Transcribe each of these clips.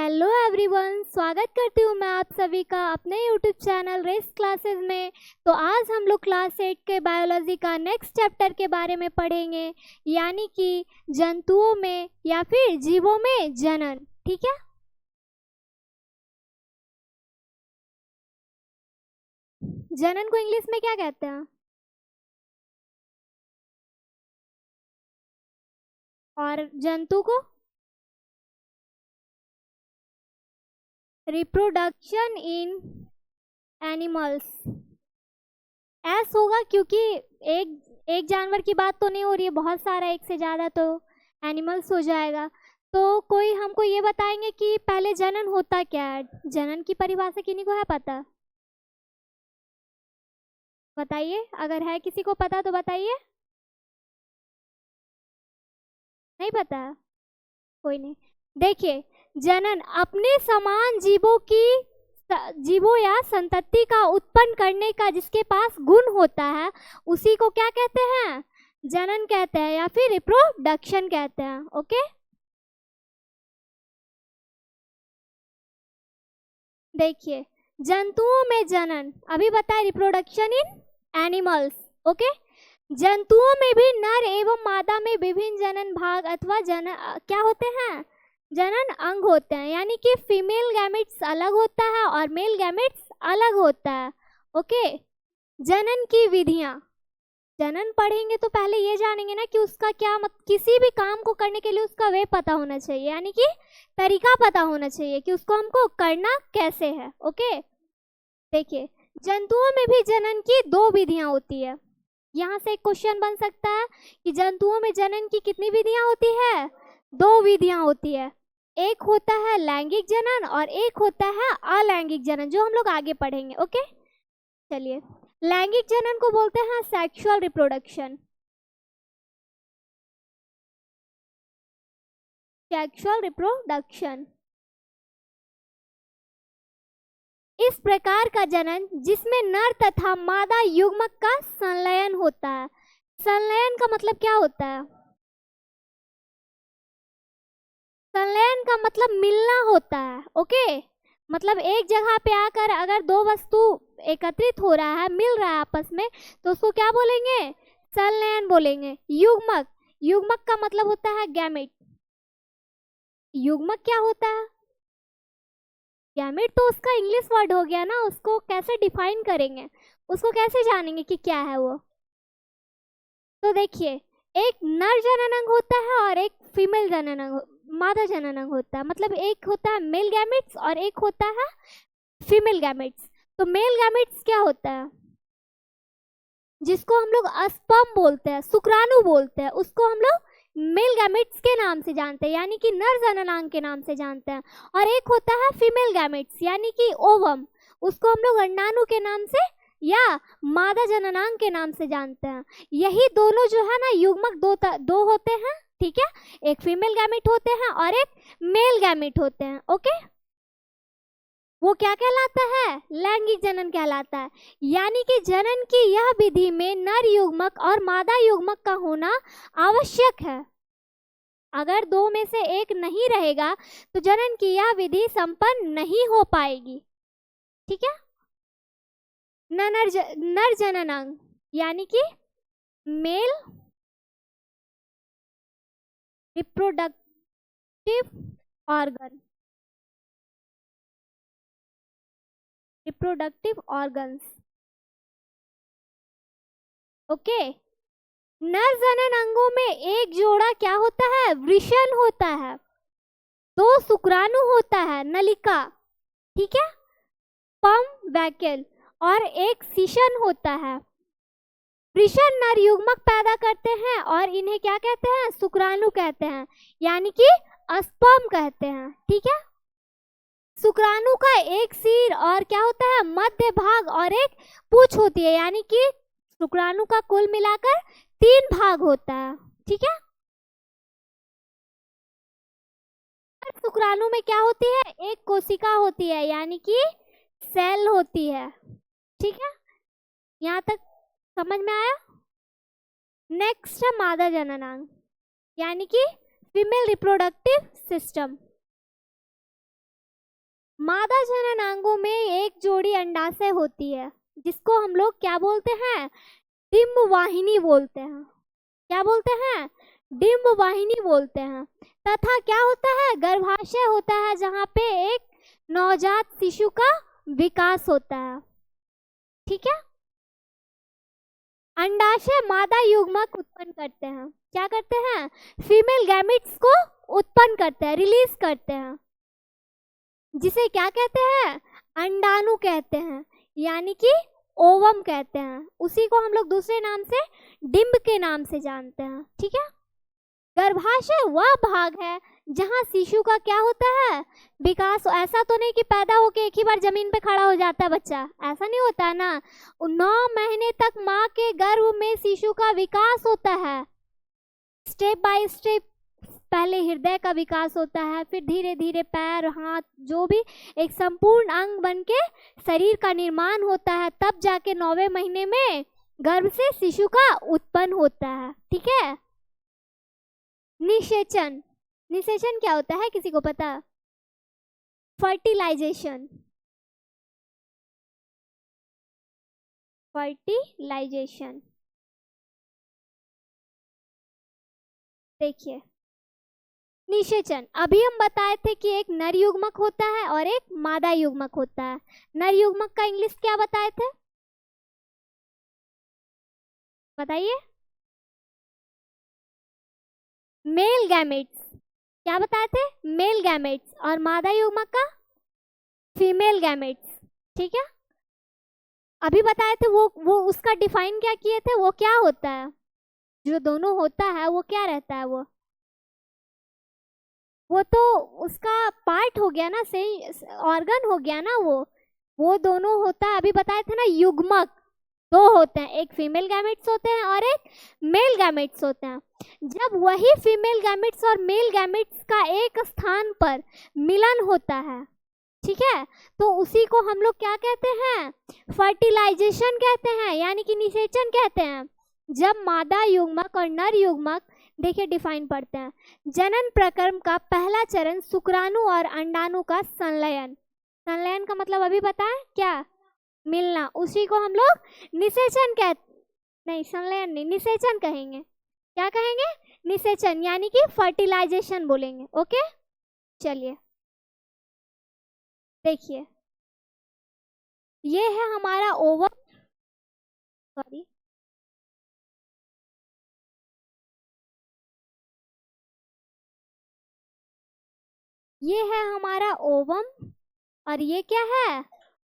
Hello everyone, स्वागत करती हूँ मैं आप सभी का अपने यूट्यूब चैनल रेस क्लासेस में। तो आज हम लोग क्लास 8 के बायोलॉजी का नेक्स्ट चैप्टर के बारे में पढ़ेंगे, यानी कि जंतुओं में या फिर जीवों में जनन। ठीक है, जनन को इंग्लिश में क्या कहते हैं और जंतु को रिप्रोडक्शन इन एनिमल्स। ऐसा होगा क्योंकि एक एक जानवर की बात तो नहीं हो रही है, बहुत सारा, एक से ज़्यादा, तो एनिमल्स हो जाएगा। तो कोई हमको ये बताएंगे कि पहले जनन होता क्या है। जनन की परिभाषा किन्हीं को है पता? बताइए, अगर है किसी को पता तो बताइए। नहीं पता? कोई नहीं। देखिए, जनन अपने समान जीवों या संतति का उत्पन्न करने का जिसके पास गुण होता है उसी को क्या कहते हैं? जनन कहते हैं या फिर रिप्रोडक्शन कहते हैं। ओके, देखिए, जंतुओं में जनन, अभी बताए रिप्रोडक्शन इन एनिमल्स। ओके, जंतुओं में भी नर एवं मादा में विभिन्न जनन भाग अथवा क्या होते हैं? जनन अंग होते हैं, यानी कि फीमेल गैमेट्स अलग होता है और मेल गैमेट्स अलग होता है। ओके, जनन की विधियां, जनन पढ़ेंगे तो पहले ये जानेंगे ना कि उसका क्या किसी भी काम को करने के लिए उसका वे पता होना चाहिए, यानी कि तरीका पता होना चाहिए कि उसको हमको करना कैसे है। ओके, देखिए, जंतुओं में भी जनन की दो विधियां होती है। यहाँ से एक क्वेश्चन बन सकता है कि जंतुओं में जनन की कितनी विधियां होती है? दो विधियां होती है। एक होता है लैंगिक जनन और एक होता है अलैंगिक जनन, जो हम लोग आगे पढ़ेंगे। ओके, चलिए, लैंगिक जनन को बोलते हैं सेक्सुअल रिप्रोडक्शन। सेक्सुअल रिप्रोडक्शन इस प्रकार का जनन जिसमें नर तथा मादा युग्मक का संलयन होता है। संलयन का मतलब क्या होता है? संलयन का मतलब मिलना होता है। ओके, मतलब एक जगह पे आकर अगर दो वस्तु एकत्रित हो रहा है, मिल रहा है आपस में, तो उसको क्या बोलेंगे? संलयन बोलेंगे। युग्मक, युग्मक का मतलब होता है गैमेट। युग्मक क्या होता है? गैमेट तो उसका इंग्लिश वर्ड हो गया ना, उसको कैसे डिफाइन करेंगे, उसको कैसे जानेंगे कि क्या है वो? तो देखिए, एक नर जननांग होता है और एक फीमेल जननांग, मादा जननांग होता है। मतलब एक होता है मेल गैमेट्स और एक होता है फीमेल गैमेट्स। तो मेल गैमेट्स क्या होता है? जिसको हम लोग स्पर्म बोलते हैं, शुक्राणु बोलते हैं, उसको हम लोग मेल गैमेट्स के नाम से जानते हैं, यानी कि नर जननांग के नाम से जानते हैं। और एक होता है फीमेल गैमेट्स, यानी कि ओवम, उसको हम लोग अंडाणु के नाम से या मादा जननांग के नाम से जानते हैं। यही दोनों जो है ना युग्मक दो होते हैं। ठीक है, एक फीमेल गैमेट होते हैं और एक मेल गैमेट होते हैं। ओके, वो क्या कहलाता है? लैंगिक जनन कहलाता है। यानी कि जनन की यह विधि में नर युग्मक और मादा युग्मक का होना आवश्यक है। अगर दो में से एक नहीं रहेगा तो जनन की यह विधि संपन्न नहीं हो पाएगी। ठीक है, नर जननांग यानी कि male reproductive organ, reproductive organs. Okay, नर जननांगों में एक जोड़ा क्या होता है? वृषण होता है। दो शुक्राणु होता है, नलिका, ठीक है, स्पर्म वैक्यूल, और एक शिशन होता है। वृषण नर युग्मक पैदा करते हैं और इन्हें क्या कहते हैं? शुक्राणु कहते हैं, यानी कि स्पर्म कहते हैं। ठीक है, शुक्राणु का एक सिर और क्या होता है? मध्य भाग और एक पूंछ होती है, यानी कि शुक्राणु का कुल मिलाकर 3 भाग होता है। ठीक है, शुक्राणु में क्या होती है? एक कोशिका होती है, यानी कि सेल होती है। ठीक है, यहाँ तक समझ में आया? नेक्स्ट है मादा जननांग, यानी कि फीमेल रिप्रोडक्टिव सिस्टम। मादा जननांगों में एक जोड़ी अंडाशय होती है जिसको हम लोग क्या बोलते हैं, डिंब वाहिनी बोलते हैं। क्या बोलते हैं, डिंब वाहिनी बोलते हैं। तथा क्या होता है, गर्भाशय होता है जहाँ पे एक नवजात शिशु का विकास होता है। ठीक है, अंडाशय मादा युग्मक उत्पन्न करते हैं। क्या करते हैं, फीमेल गैमेट्स को उत्पन्न करते हैं, रिलीज करते हैं, जिसे क्या कहते हैं, अंडाणु कहते हैं, यानी कि ओवम कहते हैं। उसी को हम लोग दूसरे नाम से डिंब के नाम से जानते हैं। ठीक है, गर्भाशय वह भाग है जहां शिशु का क्या होता है, विकास। ऐसा तो नहीं कि पैदा होके एक ही बार जमीन पे खड़ा हो जाता है बच्चा, ऐसा नहीं होता है ना। 9 महीने तक माँ के गर्भ में शिशु का विकास होता है, स्टेप बाय स्टेप। पहले हृदय का विकास होता है, फिर धीरे धीरे पैर, हाथ, जो भी एक संपूर्ण अंग बनके शरीर का निर्माण होता है, तब जाके 9वें महीने में गर्भ से शिशु का उत्पन्न होता है। ठीक है, निषेचन। निषेचन क्या होता है, किसी को पता? फर्टिलाइजेशन। फर्टिलाइजेशन देखिए, निषेचन अभी हम बताए थे कि एक नर युग्मक होता है और एक मादा युग्मक होता है। नर युग्मक का इंग्लिश क्या बताए थे, बताइए? Male gametes. क्या बताए थे, मेल गैमेट्स। और मादा युग्मक का फीमेल गैमेट्स। ठीक है, अभी बताए थे वो उसका डिफाइन क्या किए थे, वो क्या होता है, जो दोनों होता है वो क्या रहता है, वो तो उसका पार्ट हो गया ना, सही ऑर्गन हो गया ना, वो दोनों होता है। अभी बताए थे ना, युग्मक दो होते हैं, एक फीमेल गैमेट्स होते हैं और एक मेल गैमेट्स होते हैं। जब वही फीमेल गैमेट्स और मेल गैमेट्स का एक स्थान पर मिलन होता है, ठीक है, तो उसी को हम लोग क्या कहते हैं, फर्टिलाइजेशन कहते हैं, यानी कि निषेचन कहते हैं। जब मादा युग्मक और नर युग्मक, देखिए डिफाइन पढ़ते हैं, जनन प्रक्रम का पहला चरण शुक्राणु और अंडाणु का संलयन। संलयन का मतलब अभी बताएं, क्या, मिलना, उसी को हम लोग निषेचन नहीं, संलयन नहीं, निषेचन कहेंगे। क्या कहेंगे, निषेचन, यानी कि फर्टिलाइजेशन बोलेंगे। ओके, चलिए देखिए, ये है हमारा ओवम, सॉरी, ये है हमारा ओवम और ये क्या है,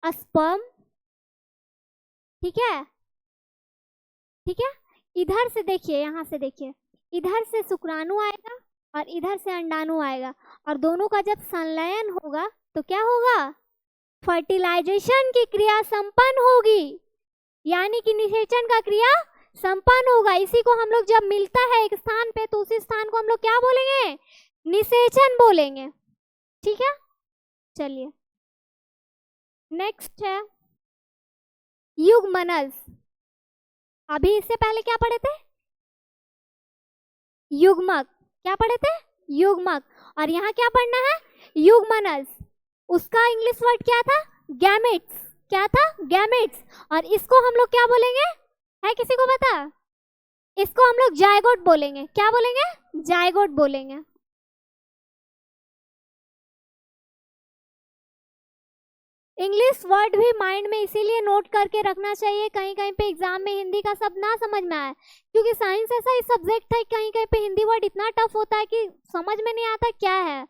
स्पर्म। ठीक है, ठीक है, इधर से देखिए, यहाँ से देखिए, इधर से शुक्राणु आएगा और इधर से अंडाणु आएगा, और दोनों का जब संलयन होगा तो क्या होगा, फर्टिलाइजेशन की क्रिया संपन्न होगी, यानी कि निषेचन का क्रिया संपन्न होगा। इसी को हम लोग जब मिलता है एक स्थान पे, तो उसी स्थान को हम लोग क्या बोलेंगे, निषेचन बोलेंगे। ठीक है, चलिए नेक्स्ट है युग्मनज। अभी इससे पहले क्या पढ़े थे, युग्मक। क्या पढ़े थे, युग्मक। और यहाँ क्या पढ़ना है, युग्मनज। उसका इंग्लिश वर्ड क्या था, गैमेट्स। क्या था, गैमेट्स। और इसको हम लोग क्या बोलेंगे, है किसी को पता? इसको हम लोग जायगोट बोलेंगे। क्या बोलेंगे, जायगोट बोलेंगे। इंग्लिश वर्ड भी माइंड में इसीलिए नोट करके रखना चाहिए, कहीं कहीं पे एग्जाम में हिंदी का शब्द ना समझ में आए, क्योंकि साइंस ऐसा ही सब्जेक्ट है, कहीं कहीं पे हिंदी वर्ड इतना टफ होता है कि समझ में नहीं आता क्या है,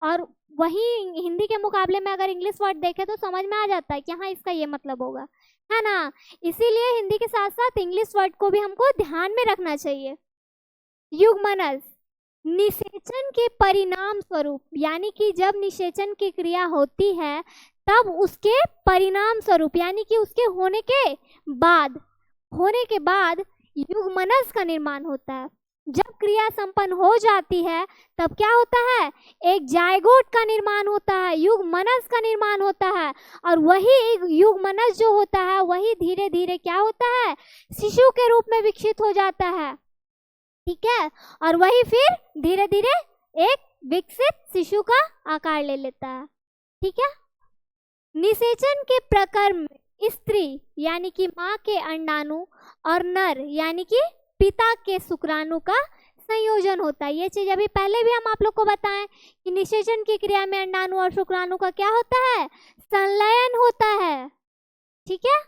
और वही हिंदी के मुकाबले में अगर इंग्लिश वर्ड देखे तो समझ में आ जाता है कि हाँ इसका ये मतलब होगा, है ना। इसीलिए हिंदी के साथ साथ इंग्लिश वर्ड को भी हमको ध्यान में रखना चाहिए। युग्मनज, निषेचन के परिणाम स्वरूप, यानी कि जब निषेचन की क्रिया होती है तब उसके परिणाम स्वरूप, यानी कि उसके होने के बाद युग्मनज का निर्माण होता है। जब क्रिया संपन्न हो जाती है तब क्या होता है, एक जायगोट का निर्माण होता है, युग्मनज का निर्माण होता है, और वही युग्मनज जो होता है वही धीरे धीरे क्या होता है, शिशु के रूप में विकसित हो जाता है। ठीक है, और वही फिर धीरे धीरे एक विकसित शिशु का आकार ले लेता है। ठीक है, निषेचन के प्रक्रम में स्त्री यानी कि माँ के अंडाणु और नर यानी कि पिता के शुक्राणु का संयोजन होता है। ये चीज अभी पहले भी हम आप लोग को बताएं कि निषेचन की क्रिया में अंडाणु और शुक्राणु का क्या होता है, संलयन होता है। ठीक है,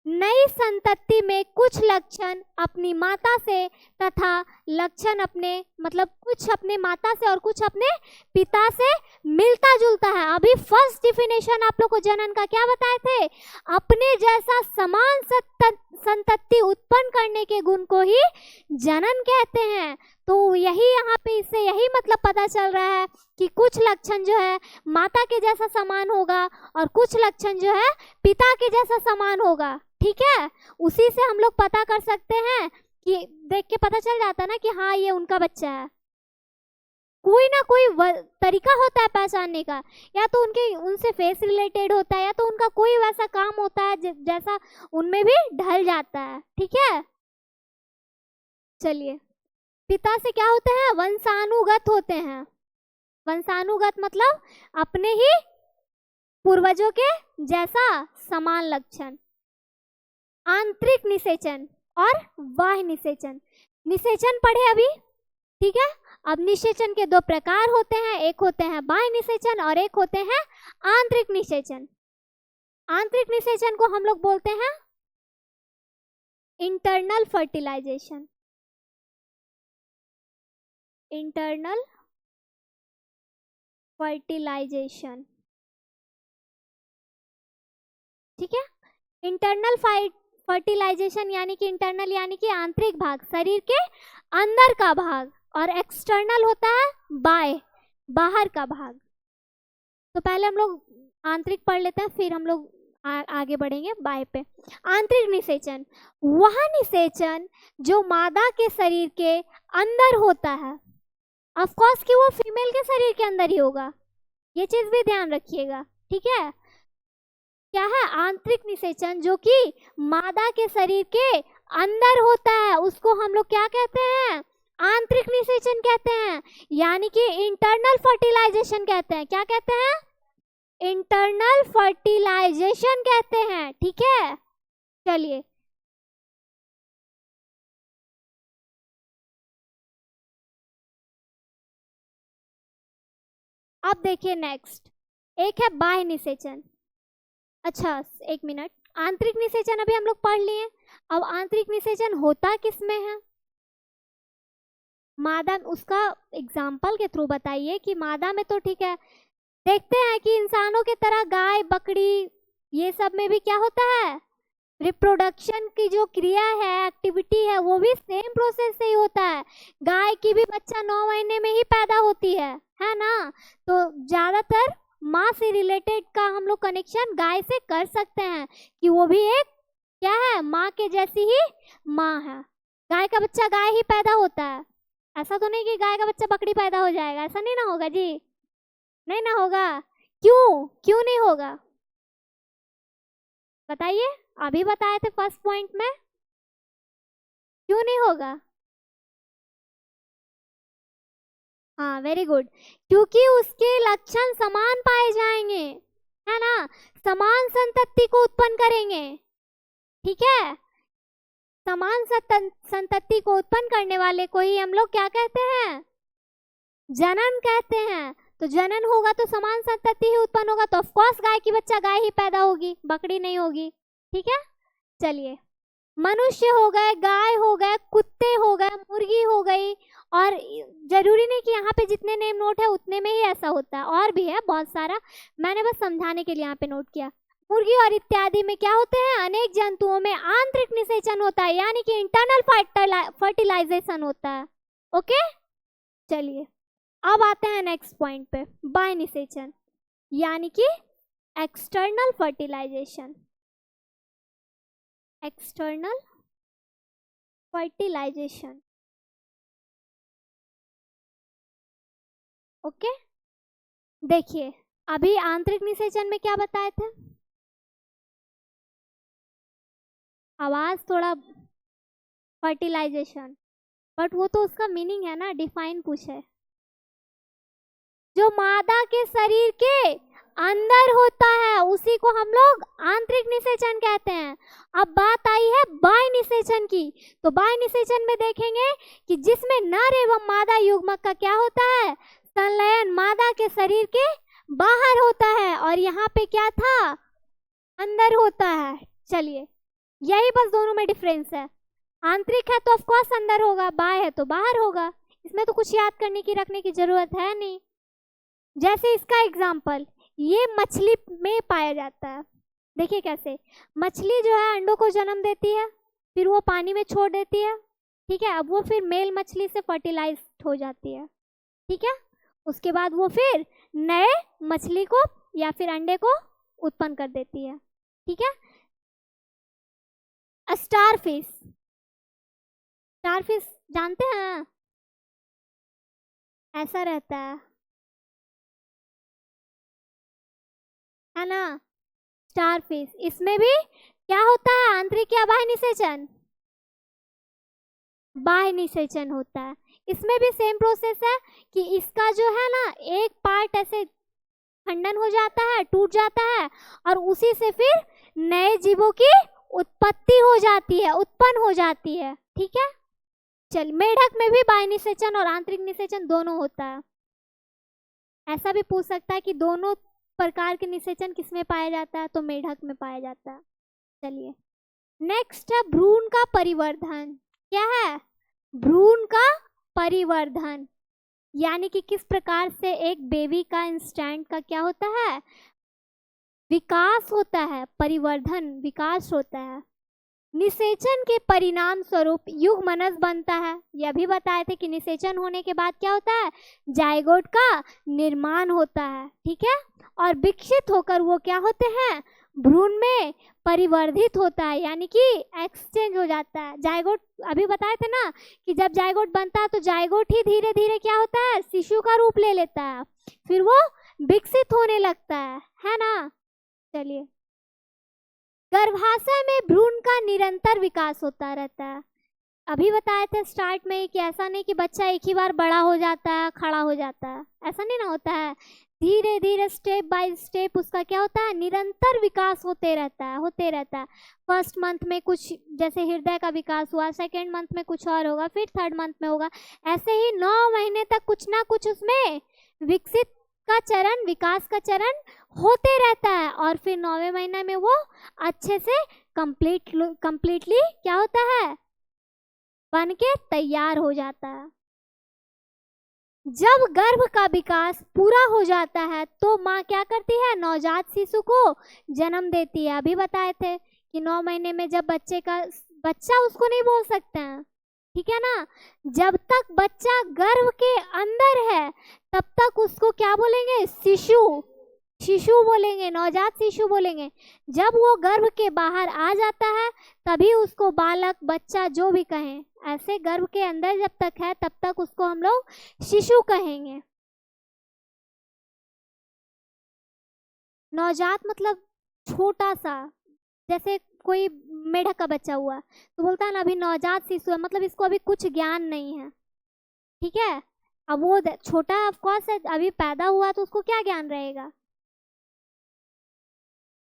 नई संतति में कुछ लक्षण अपनी माता से तथा लक्षण अपने मतलब कुछ अपने माता से और कुछ अपने पिता से मिलता जुलता है। अभी फर्स्ट डिफिनेशन आप लोग को जनन का क्या बताए थे, अपने जैसा समान संतति उत्पन्न करने के गुण को ही जनन कहते हैं। तो यही यहाँ पे इससे यही मतलब पता चल रहा है कि कुछ लक्षण जो है माता के जैसा समान होगा और कुछ लक्षण जो है पिता के जैसा समान होगा। ठीक है, उसी से हम लोग पता कर सकते हैं कि देख के पता चल जाता है ना कि हाँ ये उनका बच्चा है। कोई ना कोई तरीका होता है पहचानने का, या तो उनके उनसे फेस रिलेटेड होता है या तो उनका कोई वैसा काम होता है जैसा उनमें भी ढल जाता है। ठीक है, चलिए, पिता से क्या होते हैं, वंशानुगत होते हैं। वंशानुगत मतलब अपने ही पूर्वजों के जैसा समान लक्षण। आंतरिक निषेचन और बाह्य निषेचन। निषेचन पढ़े अभी, ठीक है। अब निषेचन के दो प्रकार होते हैं, एक होते हैं बाह्य निषेचन और एक होते हैं आंतरिक निषेचन। आंतरिक निषेचन को हम लोग बोलते हैं इंटरनल फर्टिलाइजेशन। इंटरनल फर्टिलाइजेशन, ठीक है। इंटरनल फर्टिलाइजेशन यानी कि इंटरनल यानी कि आंतरिक भाग, शरीर के अंदर का भाग, और एक्सटर्नल होता है बाहर का भाग। तो पहले हम लोग आंतरिक पढ़ लेते हैं, फिर हम लोग आगे बढ़ेंगे बाह्य पे। आंतरिक निषेचन वह निषेचन जो मादा के शरीर के अंदर होता है। ऑफ कोर्स कि वो फीमेल के शरीर के अंदर ही होगा, ये चीज भी ध्यान रखिएगा। ठीक है, क्या है, आंतरिक निषेचन जो कि मादा के शरीर के अंदर होता है, उसको हम लोग क्या कहते हैं, आंतरिक निषेचन कहते हैं, यानी कि इंटरनल फर्टिलाइजेशन कहते हैं। क्या कहते हैं, इंटरनल फर्टिलाइजेशन कहते हैं। ठीक है, चलिए अब देखिए नेक्स्ट, एक है बाह्य निषेचन। अच्छा एक मिनट, आंतरिक निषेचन अभी हम लोग पढ़ लिए, अब आंतरिक निषेचन होता किसमें है, मादा, उसका एग्जाम्पल के थ्रू बताइए कि मादा में तो ठीक है, देखते हैं कि इंसानों की तरह गाय बकरी ये सब में भी क्या होता है, रिप्रोडक्शन की जो क्रिया है, एक्टिविटी है, वो भी सेम प्रोसेस से ही होता है। गाय की भी बच्चा 9 महीने में ही पैदा होती है ना। तो ज्यादातर माँ से रिलेटेड का हम लोग कनेक्शन गाय से कर सकते हैं कि वो भी एक क्या है, माँ के जैसी ही माँ है। गाय का बच्चा गाय ही पैदा होता है, ऐसा तो नहीं कि गाय का बच्चा बकरी पैदा हो जाएगा, ऐसा नहीं ना होगा जी, नहीं ना होगा। क्यों नहीं होगा बताइए, अभी बताए थे फर्स्ट पॉइंट में, क्यों नहीं होगा। हाँ वेरी गुड, क्योंकि उसके लक्षण समान पाए जाएंगे, है ना, समान संतति को उत्पन्न करेंगे। ठीक है, समान संतति को उत्पन्न करने वाले को ही हम लोग क्या कहते हैं, जनन कहते हैं। तो जनन होगा तो समान संतति ही उत्पन्न होगा, तो ऑफ कोर्स गाय की बच्चा गाय ही पैदा होगी, बकरी नहीं होगी। ठीक है, चलिए, मनुष्य हो गए, गाय हो गए, कुत्ते हो गए, मुर्गी हो गई, और जरूरी नहीं कि यहाँ पे जितने नेम नोट है उतने में ही ऐसा होता है, और भी है बहुत सारा, मैंने बस समझाने के लिए यहाँ पे नोट किया। मुर्गी और इत्यादि में क्या होते हैं, अनेक जंतुओं में आंतरिक निषेचन होता है, यानी कि इंटरनल फर्टिलाइजेशन होता है। ओके, चलिए अब आते हैं नेक्स्ट पॉइंट पे, बाह्य निषेचन यानी कि external fertilization. External fertilization, okay. देखिए अभी आंतरिक निषेचन में क्या बताए थे, आवाज थोड़ा, फर्टिलाइजेशन, बट वो तो उसका मीनिंग है ना, डिफाइन पूछे, जो मादा के शरीर के अंदर होता है, उसी को हम लोग आंतरिक निषेचन कहते हैं। अब बात आई है बाह्य निषेचन की। तो बाह्य निषेचन में देखेंगे कि जिसमें नर एवं मादा युग्मक का क्या होता है, संलयन मादा के शरीर के बाहर होता है, और यहाँ पे क्या था, अंदर होता है। चलिए, यही बस दोनों में डिफरेंस है। आंतरिक है तो ऑफ कोर्स अंदर होगा, बाह्य है तो बाहर होगा। इसमें तो कुछ याद करने की रखने की जरूरत है नहीं। जैसे इसका एग्जाम्पल, ये मछली में पाया जाता है। देखिए कैसे मछली जो है अंडों को जन्म देती है, फिर वो पानी में छोड़ देती है, ठीक है। अब वो फिर मेल मछली से फर्टिलाइज हो जाती है, ठीक है। उसके बाद वो फिर नए मछली को या फिर अंडे को उत्पन्न कर देती है, ठीक है। स्टारफिश, स्टारफिश जानते हैं, ऐसा रहता है ना, स्टारफिश। इसमें भी क्या होता है, आंतरिक या बाह्य निषेचन, बाह्य निषेचन होता है। इसमें भी सेम प्रोसेस है कि इसका जो है ना एक पार्ट ऐसे खंडन हो जाता है, टूट जाता है, और उसी से फिर नए जीवों की उत्पत्ति हो जाती है, उत्पन्न हो जाती है, ठीक है। चल, मेढक में भी बाह्य निषेचन और आंतरिक निषेचन दोनों होता है। ऐसा भी पूछ सकता है कि दोनों प्रकार के निषेचन किसमें पाया जाता है, तो मेढक में पाया जाता है। चलिए, नेक्स्ट है भ्रूण का परिवर्धन। क्या है, भ्रूण का परिवर्धन, यानी कि किस प्रकार से एक बेबी का इंस्टेंट का क्या होता है, विकास होता है, परिवर्धन विकास होता है। निषेचन के परिणाम स्वरूप युग्मनज बनता है। यह भी बताए थे कि निषेचन होने के बाद क्या होता है, जायगोट का निर्माण होता है, ठीक है। और विकसित होकर वो क्या होते हैं, भ्रूण में परिवर्धित होता है, यानी कि एक्सचेंज हो जाता है। जायगोट अभी बताए थे ना कि जब जायगोट बनता है तो जायगोट ही धीरे धीरे क्या होता है, शिशु का रूप ले लेता है, फिर वो विकसित होने लगता है ना। चलिए, गर्भाशय में भ्रूण का निरंतर विकास होता रहता है। अभी बताए थे स्टार्ट में कि ऐसा नहीं कि बच्चा एक ही बार बड़ा हो जाता है, खड़ा हो जाता है, ऐसा नहीं ना होता है। धीरे धीरे स्टेप बाय स्टेप उसका क्या होता है, निरंतर विकास होते रहता है, होते रहता है। फर्स्ट मंथ में कुछ जैसे हृदय का विकास हुआ, सेकेंड मंथ में कुछ और होगा, फिर थर्ड मंथ में होगा। ऐसे ही 9 महीने तक कुछ ना कुछ उसमें विकसित का चरण, विकास का चरण होते रहता है, और फिर 9वें महीने में वो अच्छे से कंप्लीटली क्या होता है, बन के तैयार हो जाता है। जब गर्भ का विकास पूरा हो जाता है तो माँ क्या करती है, नवजात शिशु को जन्म देती है। अभी बताए थे कि 9 महीने में जब बच्चा उसको नहीं बोल सकते हैं, ठीक है ना। जब तक बच्चा गर्भ के अंदर है तब तक उसको क्या बोलेंगे, शिशु, शिशु बोलेंगे, नवजात शिशु बोलेंगे। जब वो गर्भ के बाहर आ जाता है तभी उसको बालक, बच्चा जो भी कहें, ऐसे गर्भ के अंदर जब तक है तब तक उसको हम लोग शिशु कहेंगे। नवजात मतलब छोटा सा, जैसे कोई मेढक का बच्चा हुआ तो बोलता है ना अभी नवजात शिशु है, मतलब इसको अभी कुछ ज्ञान नहीं है, ठीक है। अब वो छोटा ऑफ कोर्स है, अभी पैदा हुआ तो उसको क्या ज्ञान रहेगा।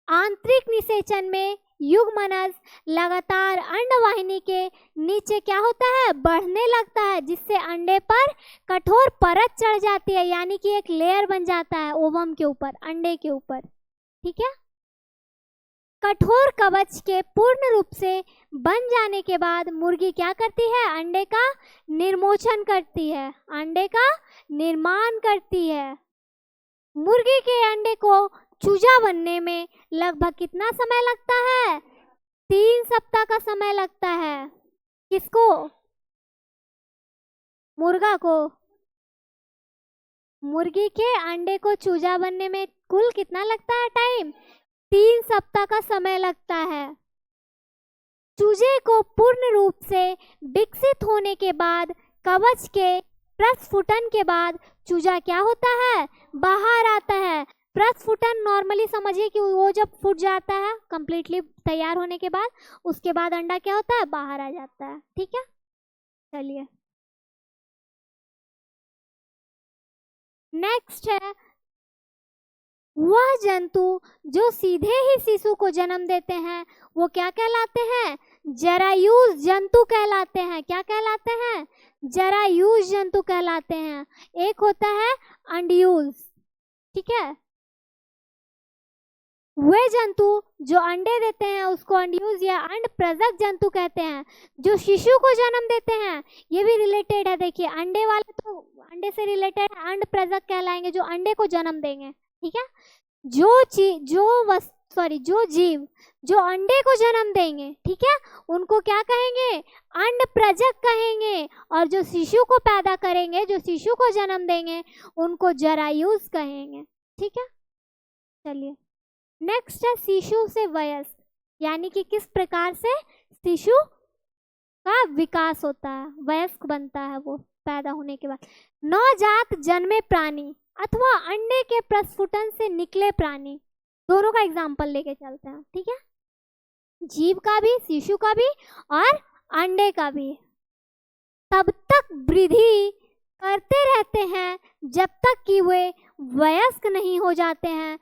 आंतरिक निषेचन में युग्मनज लगातार अंडवाहिनी के नीचे क्या होता है, बढ़ने लगता है, जिससे अंडे पर कठोर परत चढ़ जाती है, यानी कि एक लेयर बन जाता है ओवम के ऊपर, अंडे के ऊपर, ठीक है। कठोर कवच के पूर्ण रूप से बन जाने के बाद मुर्गी क्या करती है, अंडे का निर्मोचन करती है, अंडे का निर्माण करती है। मुर्गी के अंडे को चूजा बनने में लगभग कितना समय लगता है, 3 सप्ताह का समय लगता है। किसको, मुर्गा को। मुर्गी के अंडे को चूजा बनने में कुल कितना लगता है टाइम, 3 सप्ताह का समय लगता है। चूजे को पूर्ण रूप से विकसित होने के बाद, कवच के प्रस्फुटन के बाद चूजा क्या होता है, बाहर आता है। प्रस्फुटन नॉर्मली समझिए कि वो जब फूट जाता है कंप्लीटली तैयार होने के बाद, उसके बाद अंडा क्या होता है, बाहर आ जाता है, ठीक है। चलिए, नेक्स्ट है वह जंतु जो सीधे ही शिशु को जन्म देते हैं वो क्या कहलाते हैं? जरायुज जंतु कहलाते हैं। क्या कहलाते हैं? जरायुज जंतु कहलाते हैं। एक होता है अंडयूज, ठीक है। वे जंतु जो अंडे देते हैं उसको अंडयूज या अंड प्रजक जंतु कहते हैं। जो शिशु को जन्म देते हैं, ये भी रिलेटेड है। देखिए अंडे वाले तो अंडे से रिलेटेड है, अंड प्रजक कहलाएंगे जो अंडे को जन्म देंगे, ठीक है। जो जीव जो अंडे को जन्म देंगे, ठीक है, उनको क्या कहेंगे? अंड प्रजक कहेंगे। और जो शिशु को पैदा करेंगे, जो शिशु को जन्म देंगे, उनको जरायुज कहेंगे, ठीक है। चलिए नेक्स्ट है शिशु से वयस्क, यानी कि किस प्रकार से शिशु का विकास होता है, वयस्क बनता है वो पैदा होने के बाद। नवजात जन्मे प्राणी अथवा अंडे के प्रस्फुटन से निकले प्राणी, दोनों का एग्जाम्पल लेके चलते हैं, ठीक है। जीव का भी, शिशु का भी और अंडे का भी तब तक वृद्धि करते रहते हैं जब तक कि वे वयस्क नहीं हो जाते हैं।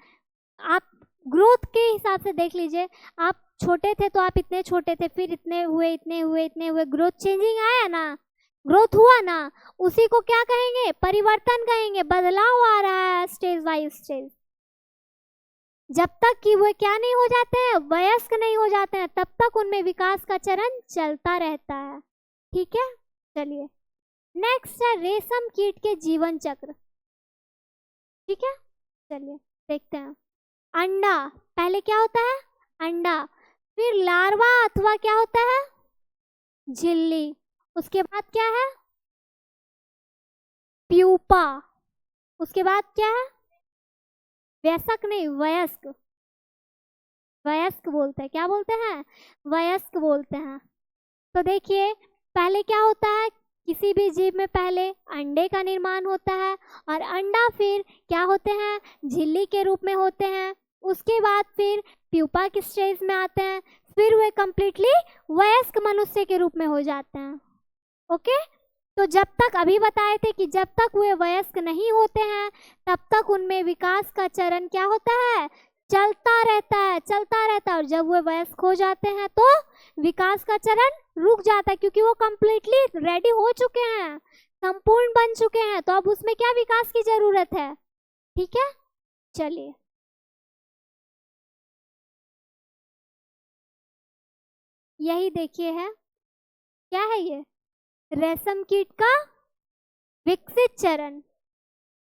आप ग्रोथ के हिसाब से देख लीजिए, आप छोटे थे तो आप इतने छोटे थे, फिर इतने हुए, इतने हुए, इतने हुए, ग्रोथ चेंजिंग आया ना, ग्रोथ हुआ ना, उसी को क्या कहेंगे? परिवर्तन कहेंगे। बदलाव आ रहा है स्टेज बाय स्टेज। जब तक कि वो क्या नहीं हो जाते हैं, वयस्क नहीं हो जाते हैं, तब तक उनमें विकास का चरण चलता रहता है, ठीक है। चलिए नेक्स्ट है रेशम कीट के जीवन चक्र, ठीक है। चलिए देखते हैं। अंडा, पहले क्या होता है? अंडा, फिर लार्वा अथवा क्या होता है? झिल्ली, उसके बाद क्या है? प्यूपा, उसके बाद क्या है? वयस्क नहीं, वयस्क, वयस्क बोलते हैं। क्या बोलते हैं? वयस्क बोलते हैं। तो देखिए पहले क्या होता है, किसी भी जीव में पहले अंडे का निर्माण होता है और अंडा फिर क्या होते हैं? झिल्ली के रूप में होते हैं। उसके बाद फिर प्यूपा के स्टेज में आते हैं, फिर वे कंप्लीटली वयस्क मनुष्य के रूप में हो जाते हैं, ओके। तो जब तक अभी बताए थे कि जब तक वे वयस्क नहीं होते हैं तब तक उनमें विकास का चरण क्या होता है? चलता रहता है, चलता रहता है। और जब वे वयस्क हो जाते हैं तो विकास का चरण रुक जाता है, क्योंकि वो कंप्लीटली रेडी हो चुके हैं, संपूर्ण बन चुके हैं। तो अब उसमें क्या विकास की जरूरत है, ठीक है। चलिए यही देखिए है, क्या है ये? रेशम कीट का विकसित चरण,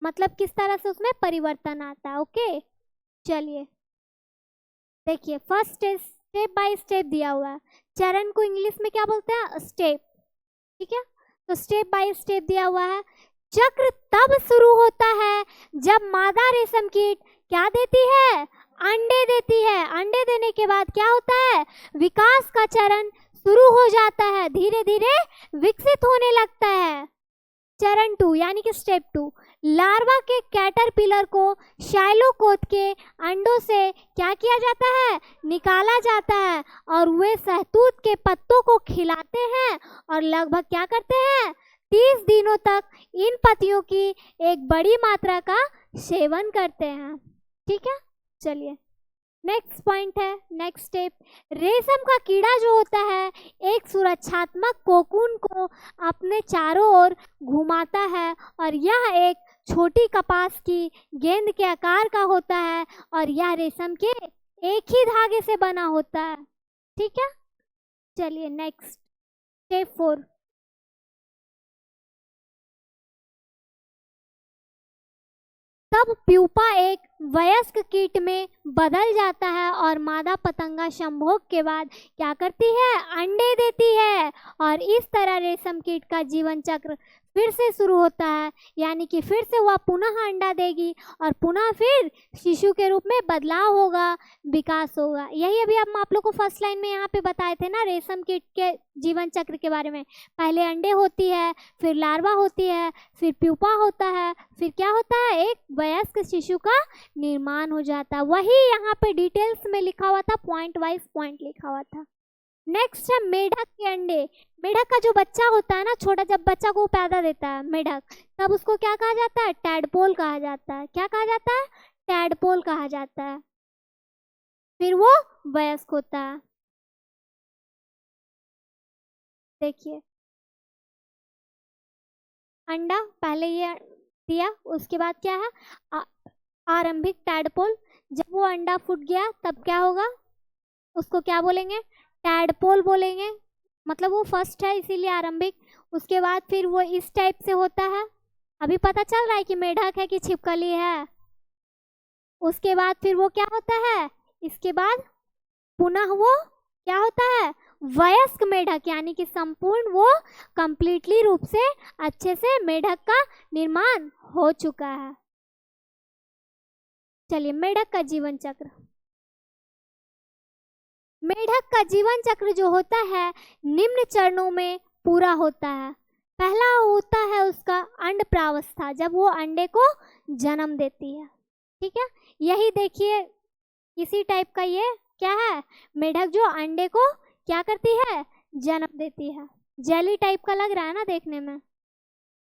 मतलब किस तरह से उसमें परिवर्तन आता है, ओके। चलिए देखिए फर्स्ट स्टेप बाय स्टेप दिया हुआ है। चरण को इंग्लिश में क्या बोलते हैं? स्टेप, ठीक है। तो स्टेप बाय स्टेप दिया हुआ है। चक्र तब शुरू होता है जब मादा रेशम कीट क्या देती है? अंडे देती है। अंडे देने के बाद क्या होता है? विकास का चरण शुरू हो जाता है, धीरे धीरे विकसित होने लगता है। चरण 2 यानी कि स्टेप 2, लार्वा के कैटरपिलर को शाइलोकोट के अंडों से क्या किया जाता है? निकाला जाता है और वे शहतूत के पत्तों को खिलाते हैं और लगभग क्या करते हैं? 30 दिनों तक इन पत्तियों की एक बड़ी मात्रा का सेवन करते हैं, ठीक है। चलिए नेक्स्ट पॉइंट है, नेक्स्ट स्टेप। रेशम का कीड़ा जो होता है एक सुरक्षात्मक कोकून को अपने चारों ओर घुमाता है और यह एक छोटी कपास की गेंद के आकार का होता है और यह रेशम के एक ही धागे से बना होता है, ठीक है। चलिए नेक्स्ट स्टेप 4। तब प्यूपा एक वयस्क कीट में बदल जाता है और मादा पतंगा संभोग के बाद क्या करती है? अंडे देती है और इस तरह रेशम कीट का जीवन चक्र फिर से शुरू होता है, यानी कि फिर से वह पुनः अंडा देगी और पुनः फिर शिशु के रूप में बदलाव होगा, विकास होगा। यही अभी हम आप लोग को फर्स्ट लाइन में यहाँ पे बताए थे ना रेशम कीट के जीवन चक्र के बारे में। पहले अंडे होती है, फिर लार्वा होती है, फिर प्यूपा होता है, फिर क्या होता है? एक वयस्क शिशु का निर्माण हो जाता है। वही यहाँ पे डिटेल्स में लिखा हुआ था, पॉइंट वाइज पॉइंट लिखा हुआ था। नेक्स्ट है मेढक के अंडे। मेढक का जो बच्चा होता है ना, छोटा, जब बच्चा को पैदा देता है मेढक, तब उसको क्या कहा जाता है? टैडपोल कहा जाता है। क्या कहा जाता है? टैडपोल कहा जाता है, फिर वो वयस्क होता है। देखिए अंडा पहले ये दिया, उसके बाद क्या है आरंभिक टैडपोल। जब वो अंडा फूट गया तब क्या होगा, उसको क्या बोलेंगे, टैडपोल बोलेंगे, मतलब वो फर्स्ट है इसीलिए आरंभिक। उसके बाद फिर वो इस टाइप से होता है, अभी पता चल रहा है कि मेढक है कि छिपकली है। उसके बाद फिर वो क्या होता है, इसके बाद पुनः वो क्या होता है, वयस्क मेढक, यानी कि संपूर्ण वो कंप्लीटली रूप से अच्छे से मेढक का निर्माण हो चुका है। चलिए मेढक का जीवन चक्र। मेढक का जीवन चक्र जो होता है निम्न चरणों में पूरा होता है। पहला होता है उसका अंडप्रावस्था, जब वो अंडे को जन्म देती है। ठीक है, यही देखिए इसी टाइप का ये क्या है, मेढक जो अंडे को क्या करती है, जन्म देती है। जेली टाइप का लग रहा है ना देखने में,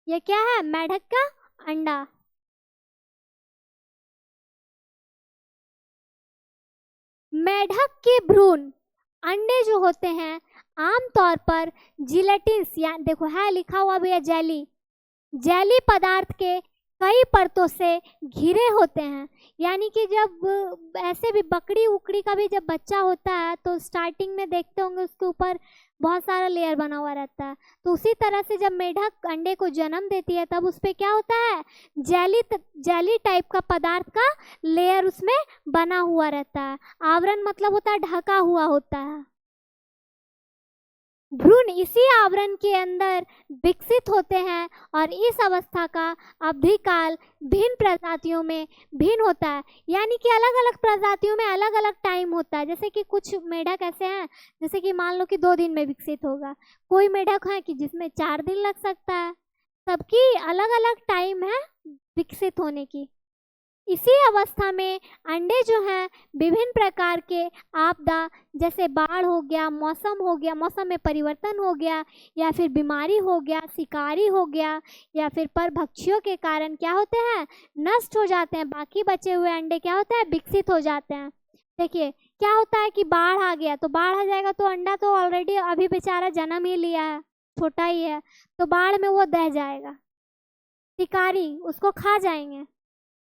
ये क्या है, मेढक का अंडा। मेढक के भ्रूण अंडे जो होते हैं आमतौर पर जिलेटिन्स, या देखो है लिखा हुआ भी है जेली, जेली पदार्थ के कई परतों से घिरे होते हैं। यानी कि जब ऐसे भी बकरी उकड़ी का भी जब बच्चा होता है तो स्टार्टिंग में देखते होंगे उसके ऊपर बहुत सारा लेयर बना हुआ रहता है, तो उसी तरह से जब मेढक अंडे को जन्म देती है तब उस पर क्या होता है, जेली टाइप का पदार्थ का लेयर उसमें बना हुआ रहता है। आवरण मतलब होता है ढका हुआ होता है। भ्रूण इसी आवरण के अंदर विकसित होते हैं और इस अवस्था का अवधि काल भिन्न प्रजातियों में भिन्न होता है। यानी कि अलग अलग प्रजातियों में अलग अलग टाइम होता है। जैसे कि कुछ मेढक ऐसे हैं, जैसे कि मान लो कि 2 दिन में विकसित होगा, कोई मेढक है कि जिसमें 4 दिन लग सकता है। सबकी अलग अलग टाइम है विकसित होने की। इसी अवस्था में अंडे जो हैं विभिन्न प्रकार के आपदा, जैसे बाढ़ हो गया, मौसम हो गया, मौसम में परिवर्तन हो गया, या फिर बीमारी हो गया, शिकारी हो गया, या फिर परभक्षियों के कारण क्या होते हैं, नष्ट हो जाते हैं। बाकी बचे हुए अंडे क्या होता है, विकसित हो जाते हैं। देखिए क्या होता है कि बाढ़ आ गया, तो बाढ़ आ जाएगा तो अंडा तो ऑलरेडी अभी बेचारा जन्म ही लिया है, छोटा ही है, तो बाढ़ में वो दह जाएगा, शिकारी उसको खा जाएंगे।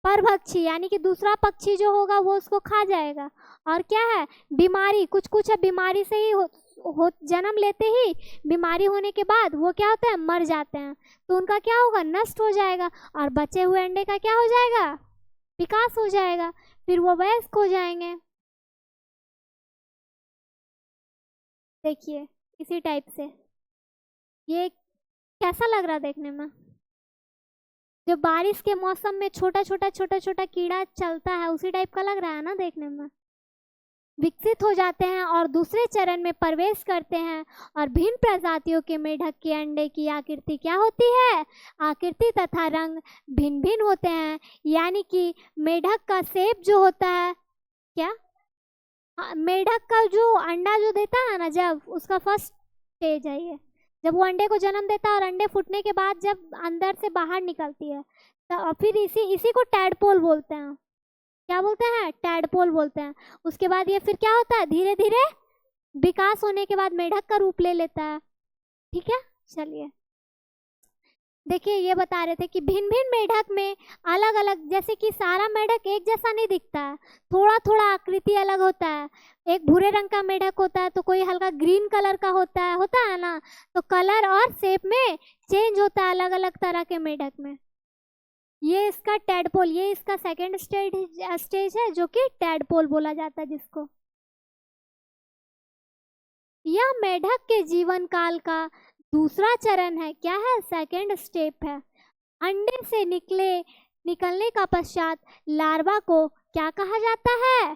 परभक्षी यानी कि दूसरा पक्षी जो होगा वो उसको खा जाएगा। और क्या है, बीमारी, कुछ कुछ है बीमारी से ही जन्म लेते ही बीमारी होने के बाद वो क्या होता है, मर जाते हैं, तो उनका क्या होगा, नष्ट हो जाएगा। और बचे हुए अंडे का क्या हो जाएगा, विकास हो जाएगा, फिर वो वयस्क हो जाएंगे। देखिए इसी टाइप से ये कैसा लग रहा है देखने में, जो बारिश के मौसम में छोटा छोटा कीड़ा चलता है उसी टाइप का लग रहा है ना देखने में। विकसित हो जाते हैं और दूसरे चरण में प्रवेश करते हैं और भिन्न प्रजातियों के मेढक के अंडे की आकृति क्या होती है, आकृति तथा रंग भिन्न भिन्न होते हैं। यानी कि मेढक का शेप जो होता है, क्या मेढक का जो अंडा जो देता है ना, जब उसका फर्स्ट स्टेज है ये, जब वो अंडे को जन्म देता है और अंडे फूटने के बाद जब अंदर से बाहर निकलती है, तो फिर इसी को टैडपोल बोलते हैं। क्या बोलते हैं, टैडपोल बोलते हैं। उसके बाद ये फिर क्या होता है, धीरे धीरे विकास होने के बाद मेढक का रूप ले लेता है। ठीक है, चलिए देखिए ये बता रहे थे कि भिन्न भिन्न मेढक में अलग अलग, जैसे कि सारा मेढक एक जैसा नहीं दिखता है, थोड़ा थोड़ा आकृति अलग होता है। एक भूरे रंग का मेढक होता है तो कोई हल्का ग्रीन कलर का होता है ना, तो कलर और शेप में चेंज होता है अलग अलग तरह के मेढक में। ये इसका टैडपोल, ये इसका सेकंड स्टेज है जो कि टैडपोल बोला जाता है जिसको। यह मेढक के जीवन काल का दूसरा चरण है, क्या है, सेकंड स्टेप है। अंडे से निकलने का पश्चात लार्वा को क्या कहा जाता है,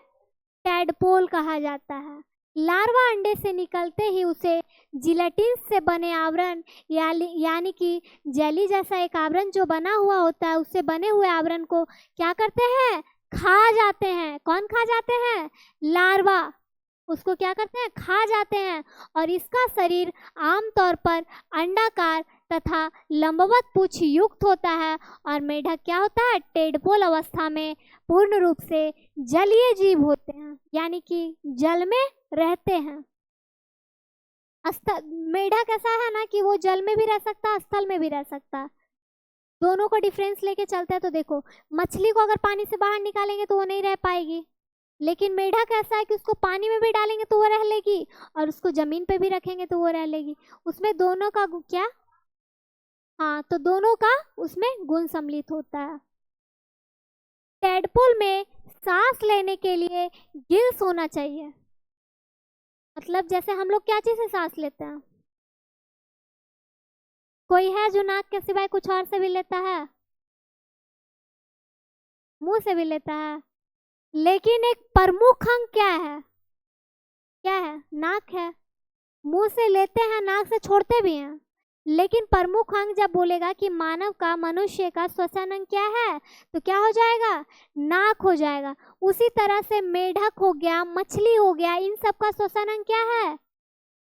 टैडपोल कहा जाता है। लार्वा अंडे से निकलते ही उसे जिलेटिन से बने आवरण यानी कि जेली जैसा एक आवरण जो बना हुआ होता है, उससे बने हुए आवरण को क्या करते हैं, खा जाते हैं। कौन खा जाते हैं, लार्वा उसको क्या करते हैं, खा जाते हैं। और इसका शरीर आमतौर पर अंडाकार तथा लंबवत पूंछ युक्त होता है और मेढक क्या होता है, टेडपोल अवस्था में पूर्ण रूप से जलीय जीव होते हैं, यानी कि जल में रहते हैं। मेढक ऐसा है ना कि वो जल में भी रह सकता है, स्थल में भी रह सकता है। दोनों को डिफरेंस लेके चलते हैं तो देखो, मछली को अगर पानी से बाहर निकालेंगे तो वो नहीं रह पाएगी, लेकिन मेढक ऐसा है कि उसको पानी में भी डालेंगे तो वो रह लेगी और उसको जमीन पे भी रखेंगे तो वो रह लेगी। उसमें दोनों का क्या, हाँ, तो दोनों का उसमें गुण सम्मिलित होता है। टेडपोल में सांस लेने के लिए गिल्स होना चाहिए, मतलब जैसे हम लोग क्या चीज से सांस लेते हैं, कोई है जो नाक के सिवाय कुछ और से भी लेता है, मुंह से भी लेता है, लेकिन एक प्रमुख अंग क्या है, क्या है, नाक है। मुंह से लेते हैं, नाक से छोड़ते भी हैं, लेकिन प्रमुख अंग जब बोलेगा कि मानव का, मनुष्य का श्वसन अंग क्या है, तो क्या हो जाएगा, नाक हो जाएगा। उसी तरह से मेढक हो गया, मछली हो गया, इन सब का श्वसन अंग क्या है,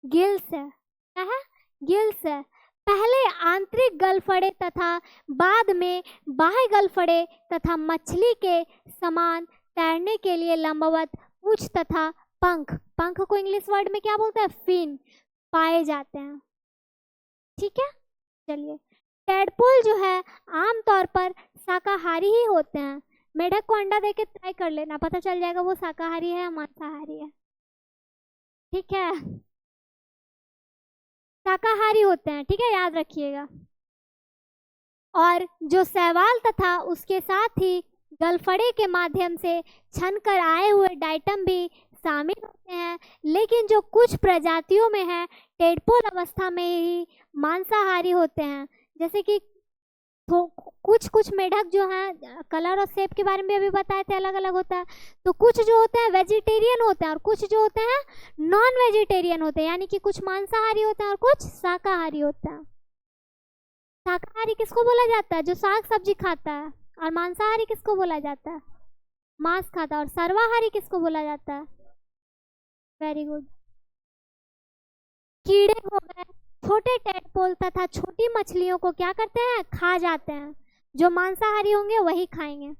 गिल्स है। क्या है, गिल्स है। पहले आंतरिक गलफड़े तथा बाद में बाह्य गलफड़े तथा मछली के समान तैरने के लिए लंबवत पूंछ तथा पंख, पंख को इंग्लिश वर्ड में क्या बोलते हैं, फिन, पाए जाते हैं। ठीक है, चलिए। टेडपोल जो है आमतौर पर शाकाहारी ही होते हैं। मेढक को अंडा देके ट्राई कर लेना, पता चल जाएगा वो शाकाहारी है या मांसाहारी है। ठीक है, शाकाहारी होते हैं, ठीक है, याद रखिएगा। और जो शैवाल तथा उसके साथ ही गलफड़े के माध्यम से छनकर आए हुए डाइटम भी शामिल होते हैं, लेकिन जो कुछ प्रजातियों में है टेडपोल अवस्था में ही मांसाहारी होते हैं। जैसे कि कुछ मेढक जो हैं, कलर और शेप के बारे में अभी बताए थे, अलग अलग होता है। तो कुछ जो होते हैं वेजिटेरियन होते हैं और कुछ जो होते हैं नॉन वेजिटेरियन होते हैं, यानी कि कुछ मांसाहारी होते हैं और कुछ शाकाहारी होते हैं। शाकाहारी किसको बोला जाता है, जो साग सब्जी खाता है, और मांसाहारी किसको बोला जाता है, मांस खाता है। और सर्वाहारी किसको बोला जाता है, वेरी गुड, कीड़े हो गए, छोटे टेडपोल तथा छोटी मछलियों को क्या करते हैं, खा जाते हैं। जो मांसाहारी होंगे वही खाएंगे।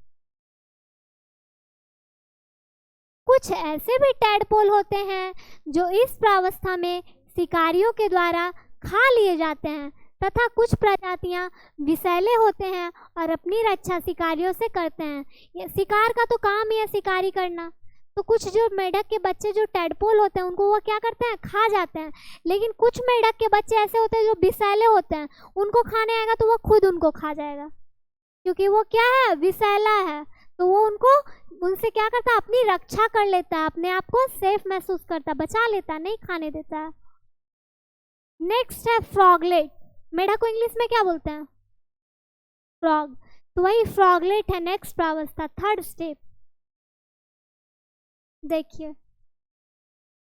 कुछ ऐसे भी टेडपोल होते हैं जो इस प्रावस्था में शिकारियों के द्वारा खा लिए जाते हैं, तथा कुछ प्रजातियां विषैले होते हैं और अपनी रक्षा शिकारियों से करते हैं। ये शिकार का तो काम ही है, शिकारी करना। तो कुछ जो मेढक के बच्चे जो टेडपोल होते हैं उनको वो क्या करते हैं, खा जाते हैं। लेकिन कुछ मेढक के बच्चे ऐसे होते हैं जो विषैले होते हैं, उनको खाने आएगा तो वो खुद उनको खा जाएगा, क्योंकि वो क्या है, विषैला है। तो वो उनसे क्या करता है, अपनी रक्षा कर लेता है, अपने आप को सेफ महसूस करता, बचा लेता, नहीं खाने देता। नेक्स्ट है फ्रॉगलेट। मेढक को इंग्लिश में क्या बोलते हैं, फ्रॉग। तो वही फ्रॉगलेट है नेक्स्ट प्रावस्था, थर्ड स्टेप। देखिए,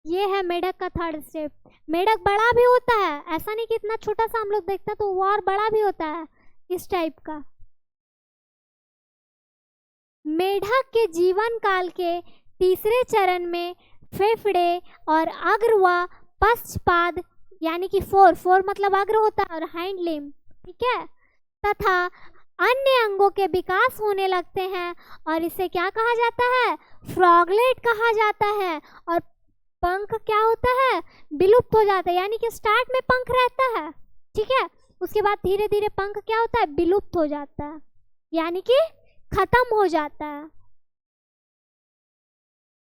ये है मेढक का थर्ड स्टेप। मेढक बड़ा भी होता है, ऐसा नहीं कि इतना छोटा सा हम लोग देखते हैं, तो वो और बड़ा भी होता है इस टाइप का। मेढक के जीवन काल के तीसरे चरण में फेफड़े और अग्र व पश्चपाद, यानी कि फोर मतलब अग्र होता है और हाइंड लिम्ब, ठीक है, तथा अन्य अंगों के विकास होने लगते हैं और इसे क्या कहा जाता है, फ्रॉगलेट कहा जाता है। और पंख क्या होता है, विलुप्त हो जाता है, यानी कि स्टार्ट में पंख रहता है, ठीक है, उसके बाद धीरे धीरे पंख क्या होता है, विलुप्त हो जाता है, यानी कि खत्म हो जाता है।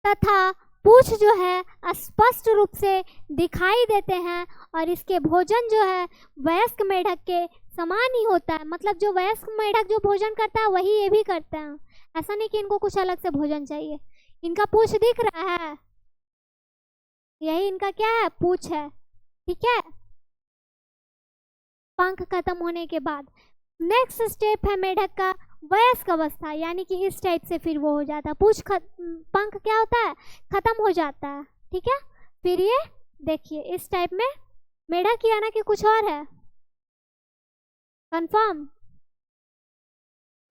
तथा पूंछ जो है स्पष्ट रूप से दिखाई देते हैं और इसके भोजन जो है वयस्क मेढक के समान ही होता है। मतलब जो वयस्क मेढक जो भोजन करता है वही ये भी करते हैं, ऐसा नहीं कि इनको कुछ अलग से भोजन चाहिए। इनका पूंछ दिख रहा है, यही इनका क्या है, पूंछ है, ठीक है, पंख खत्म होने के बाद। नेक्स्ट स्टेप है मेढक का वयस्क अवस्था, यानी कि इस टाइप से फिर वो हो जाता है, पंख क्या होता है, खत्म हो जाता है, ठीक है। फिर ये देखिए इस टाइप में मेढक किया ना कि कुछ और है, कंफर्म।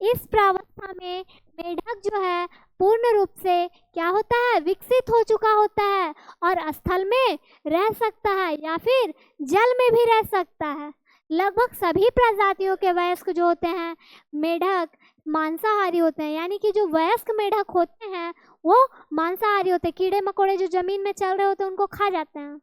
इस प्रावस्था में मेढक जो है पूर्ण रूप से क्या होता है, विकसित हो चुका होता है और स्थल में रह सकता है या फिर जल में भी रह सकता है। लगभग सभी प्रजातियों के वयस्क जो होते हैं मेढक मांसाहारी होते हैं, यानी कि जो वयस्क मेढक होते हैं वो मांसाहारी होते हैं। कीड़े मकोड़े जो जमीन में चल रहे होते हैं उनको खा जाते हैं।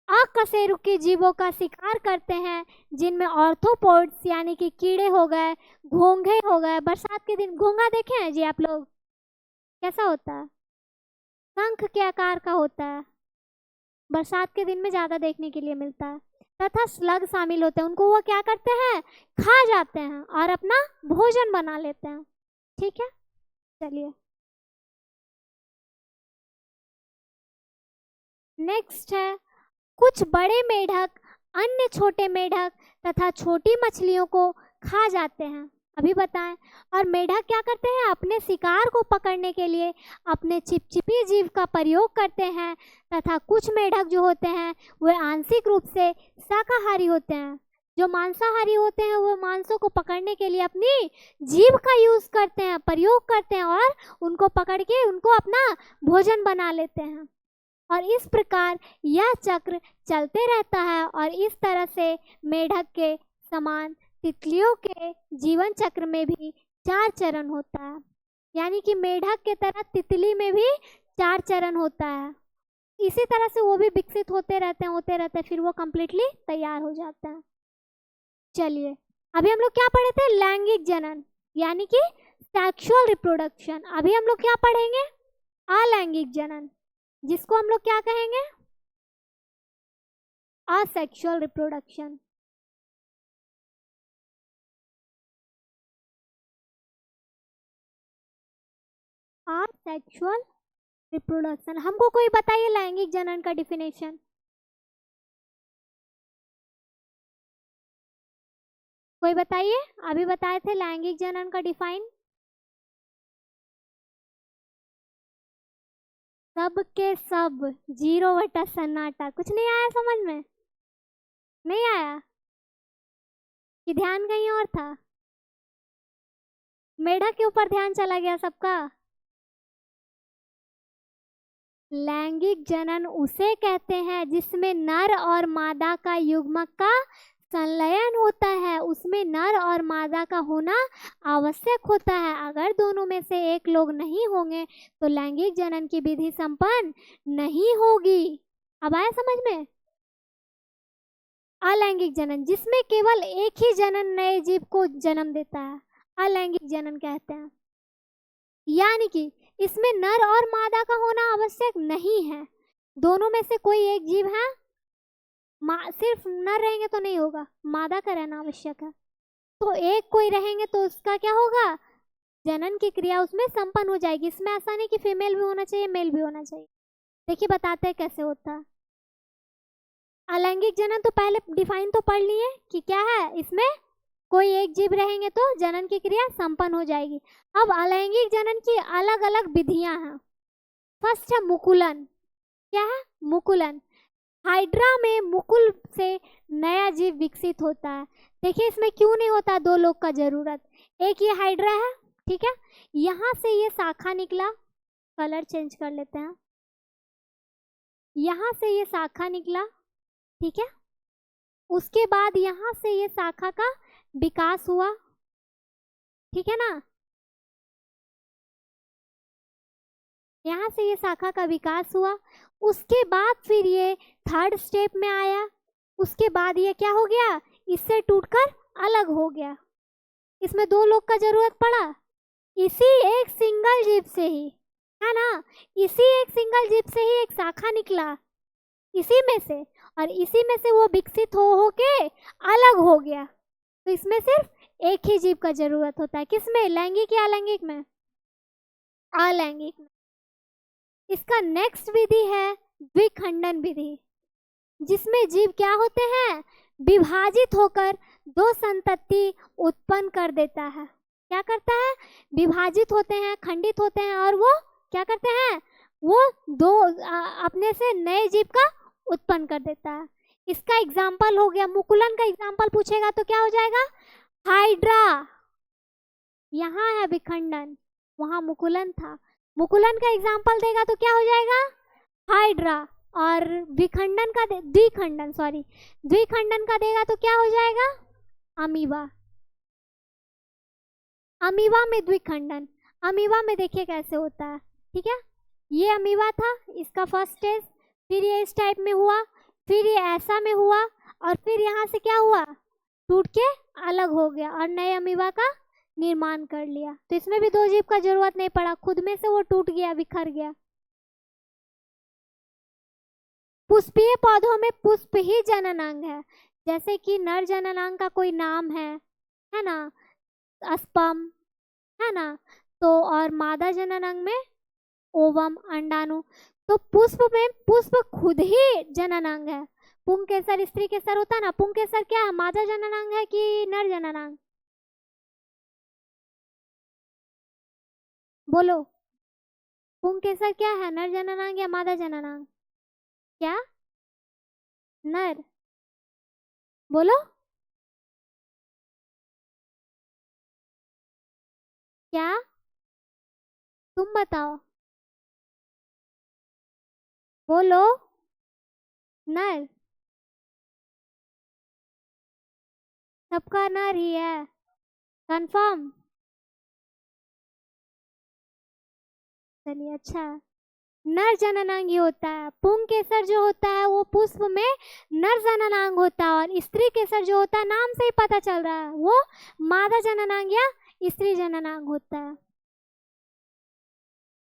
अकशेरुकी जीवों का शिकार करते हैं जिनमें ऑर्थोपोड्स यानी कि कीड़े हो गए, घोंघे हो गए। बरसात के दिन घोंघा देखे हैं जी आप लोग? कैसा होता है? शंख के आकार का होता है। बरसात के दिन में ज्यादा देखने के लिए मिलता है। तथा स्लग शामिल होते हैं, उनको वो क्या करते हैं? खा जाते हैं और अपना भोजन बना लेते हैं। ठीक है, चलिए नेक्स्ट है, कुछ बड़े मेढक अन्य छोटे मेढक तथा छोटी मछलियों को खा जाते हैं। अभी बताएं। और मेढक क्या करते हैं? अपने शिकार को पकड़ने के लिए अपने चिपचिपी जीभ का प्रयोग करते हैं। तथा कुछ मेढक जो होते हैं वे आंशिक रूप से शाकाहारी होते हैं। जो मांसाहारी होते हैं वो मांसों को पकड़ने के लिए अपनी जीभ का यूज करते हैं, प्रयोग करते हैं और उनको पकड़ के उनको अपना भोजन बना लेते हैं। और इस प्रकार यह चक्र चलते रहता है। और इस तरह से मेढक के समान तितलियों के जीवन चक्र में भी 4 चरण होता है, यानी कि मेढक के तरह तितली में भी 4 चरण होता है। इसी तरह से वो भी विकसित होते रहते हैं, फिर वो कंप्लीटली तैयार हो जाता है। चलिए अभी हम लोग क्या पढ़े थे? लैंगिक जनन यानी कि सेक्सुअल रिप्रोडक्शन। अभी हम लोग क्या पढ़ेंगे? अलैंगिक जनन, जिसको हम लोग क्या कहेंगे? Asexual reproduction. Asexual reproduction. हमको कोई बताइए लैंगिक जनन का डिफिनेशन। कोई बताइए। अभी बताए थे लैंगिक जनन का डिफाइन। सब के सब 0 बटा सन्नाटा। कुछ नहीं आया समझ में? नहीं आया कि ध्यान कहीं और था? मेढक के ऊपर ध्यान चला गया सबका? लैंगिक जनन उसे कहते हैं जिसमें नर और मादा का युग्मक का संलयन होता है। उसमें नर और मादा का होना आवश्यक होता है। अगर दोनों में से एक लोग नहीं होंगे तो लैंगिक जनन की विधि संपन्न नहीं होगी। अब आया समझ में? अलैंगिक जनन जिसमें केवल एक ही जनन नए जीव को जन्म देता है, अलैंगिक जनन कहते हैं। यानी कि इसमें नर और मादा का होना आवश्यक नहीं है। दोनों में से कोई एक जीव है, सिर्फ नर रहेंगे तो नहीं होगा, मादा का रहना आवश्यक है। तो एक कोई रहेंगे तो उसका क्या होगा? जनन की क्रिया उसमें संपन्न हो जाएगी। इसमें ऐसा नहीं कि फीमेल भी होना चाहिए मेल भी होना चाहिए। देखिए बताते हैं कैसे होता है अलैंगिक जनन। तो पहले डिफाइन तो पढ़ लिए कि क्या है, इसमें कोई एक जीव रहेंगे तो जनन की क्रिया संपन्न हो जाएगी। अब अलैंगिक जनन की अलग अलग विधियां हैं। फर्स्ट है मुकुलन। क्या है? मुकुलन। हाइड्रा में मुकुल से नया जीव विकसित होता है। देखिए इसमें क्यों नहीं होता 2 लोग का जरूरत। एक ये हाइड्रा है, ठीक है, यहाँ से ये शाखा निकला, कलर चेंज कर लेते हैं, यहाँ से ये शाखा निकला, ठीक है। उसके बाद यहाँ से ये शाखा का विकास हुआ, ठीक है ना, यहाँ से ये शाखा का विकास हुआ। उसके बाद फिर ये थर्ड स्टेप में आया। उसके बाद ये क्या हो गया? इससे टूटकर अलग हो गया। इसमें 2 लोग का जरूरत पड़ा इसी एक सिंगल जीव से ही, है ना। इसी एक सिंगल जीव से ही एक शाखा निकला इसी में से, और इसी में से वो विकसित हो के अलग हो गया। तो इसमें सिर्फ एक ही जीव का जरूरत होता है। किसमें? लैंगिक या अलैंगिक में? अलैंगिक में। इसका नेक्स्ट विधि है द्विखंडन विधि, जिसमें जीव क्या होते हैं? विभाजित होकर 2 संतति उत्पन्न कर देता है। क्या करता है? विभाजित होते हैं, खंडित होते हैं, और वो क्या करते हैं? वो 2 अपने से नए जीव का उत्पन्न कर देता है। इसका एग्जाम्पल हो गया, मुकुलन का एग्जाम्पल पूछेगा तो क्या हो जाएगा? हाइड्रा। यहाँ है विखंडन, वहां मुकुलन था। मुकुलन का एग्जाम्पल देगा तो क्या हो जाएगा? हाइड्रा। और विखंडन का द्विखंडन, सॉरी, द्विखंडन का देगा तो क्या हो जाएगा? अमीबा। अमीबा में द्विखंडन, अमीबा में देखिए कैसे होता है, ठीक है। ये अमीबा था, इसका फर्स्ट स्टेज, फिर ये इस टाइप में हुआ, फिर ये ऐसा में हुआ, और फिर यहाँ से क्या हुआ? टूट के अलग हो गया और नए अमीबा का निर्माण कर लिया। तो इसमें भी दो जीव का जरूरत नहीं पड़ा, खुद में से वो टूट गया, बिखर गया। पुष्पीय पौधों में पुष्प ही जननांग है, जैसे कि नर जननांग का कोई नाम है ना, अस्पम, है ना। तो और मादा जननांग में ओवम, अंडाणु। तो पुष्प में पुष्प खुद ही जननांग है। पुंकेसर, स्त्री केसर होता है ना, पुंकेसर क्या है? मादा जननांग है कि नर जननांग? बोलो, पुंकेसर क्या है, नर जननांग या मादा जननांग? क्या? नर। बोलो, क्या? तुम बताओ, बोलो। नर, सबका नर ही है, कंफर्म? चलिए, अच्छा है। नर जननांगी होता है। पुंग केसर जो होता है वो पुष्प में नर जननांग होता है, और स्त्री केसर जो होता है, नाम से ही पता चल रहा है, वो मादा जननांग या स्त्री जननांग होता है।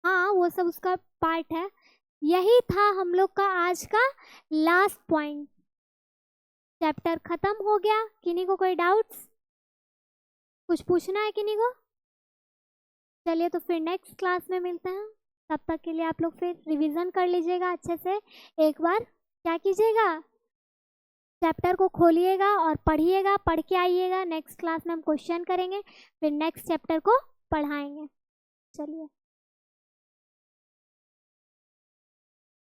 हाँ, वो सब उसका पार्ट है। यही था हम लोग का आज का लास्ट पॉइंट। चैप्टर खत्म हो गया। किन्हीं को कोई डाउट्स, कुछ पूछना है किन्हीं को? चलिए, तो फिर नेक्स्ट क्लास में मिलते हैं। तब तक के लिए आप लोग फिर रिवीजन कर लीजिएगा अच्छे से। एक बार क्या कीजिएगा, चैप्टर को खोलिएगा और पढ़िएगा, पढ़ के आइएगा। नेक्स्ट क्लास में हम क्वेश्चन करेंगे, फिर नेक्स्ट चैप्टर को पढ़ाएंगे। चलिए।